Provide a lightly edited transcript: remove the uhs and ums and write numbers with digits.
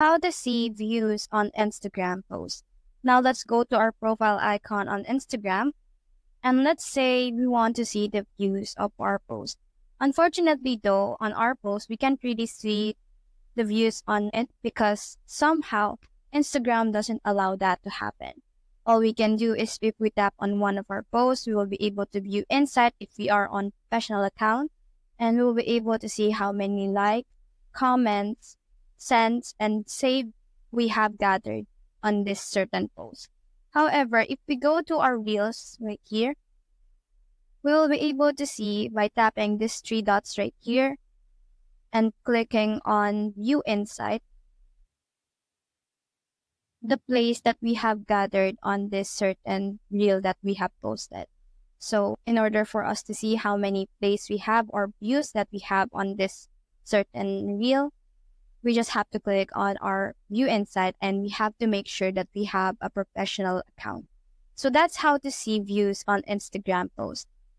How to see views on Instagram posts. Now let's go to our profile icon on Instagram, and let's say we want to see the views of our post. Unfortunately though, on our post, we can't really see the views on it because somehow Instagram doesn't allow that to happen. All we can do is if we tap on one of our posts, we will be able to view insight if we are on professional account, and we will be able to see how many likes, comments, sends, and save we have gathered on this certain post. However, if we go to our reels right here, we will be able to see by tapping these three dots right here and clicking on view insight, the place that we have gathered on this certain reel that we have posted. So in order for us to see how many plays we have or views that we have on this certain reel, we just have to click on our view insight and we have to make sure that we have a professional account. So that's how to see views on Instagram posts.